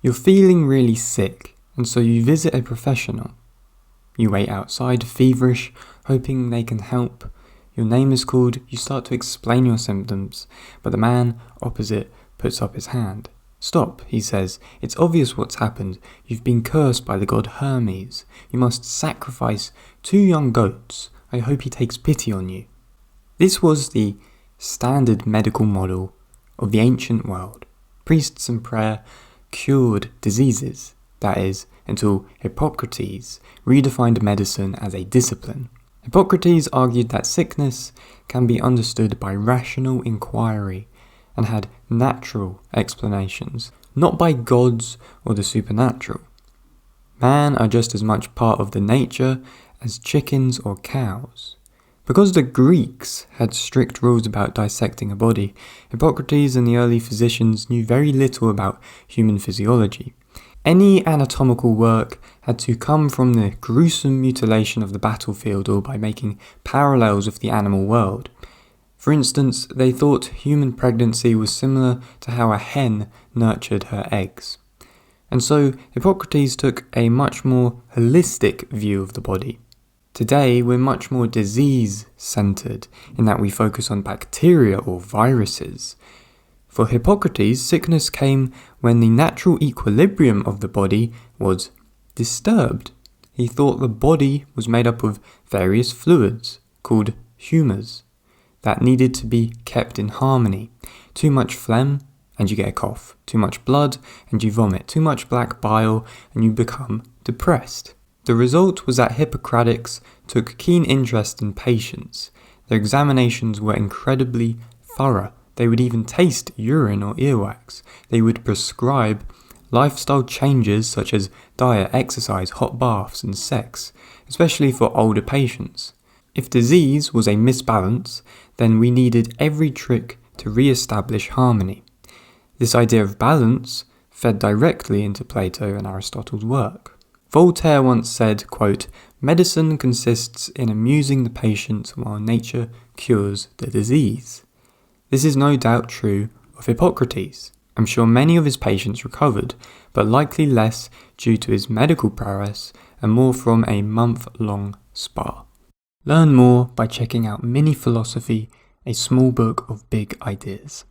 You're feeling really sick, and so you visit a professional. You wait outside, feverish, hoping they can help. Your name is called, you start to explain your symptoms, but the man opposite puts up his hand. Stop, he says, it's obvious what's happened. You've been cursed by the god Hermes. You must sacrifice 2 young goats. I hope he takes pity on you. This was the standard medical model of the ancient world. Priests and prayer cured diseases, that is, until Hippocrates redefined medicine as a discipline. Hippocrates argued that sickness can be understood by rational inquiry and had natural explanations, not by gods or the supernatural. Man are just as much part of the nature as chickens or cows. Because the Greeks had strict rules about dissecting a body, Hippocrates and the early physicians knew very little about human physiology. Any anatomical work had to come from the gruesome mutilation of the battlefield or by making parallels with the animal world. For instance, they thought human pregnancy was similar to how a hen nurtured her eggs. And so Hippocrates took a much more holistic view of the body. Today, we're much more disease-centered in that we focus on bacteria or viruses. For Hippocrates, sickness came when the natural equilibrium of the body was disturbed. He thought the body was made up of various fluids, called humours, that needed to be kept in harmony. Too much phlegm, and you get a cough. Too much blood, and you vomit. Too much black bile, and you become depressed. The result was that Hippocrates took keen interest in patients. Their examinations were incredibly thorough. They would even taste urine or earwax. They would prescribe lifestyle changes such as diet, exercise, hot baths, and sex, especially for older patients. If disease was a misbalance, then we needed every trick to re-establish harmony. This idea of balance fed directly into Plato and Aristotle's work. Voltaire once said, quote, "Medicine consists in amusing the patient while nature cures the disease." This is no doubt true of Hippocrates. I'm sure many of his patients recovered, but likely less due to his medical prowess and more from a month-long spa. Learn more by checking out Mini Philosophy, a small book of big ideas.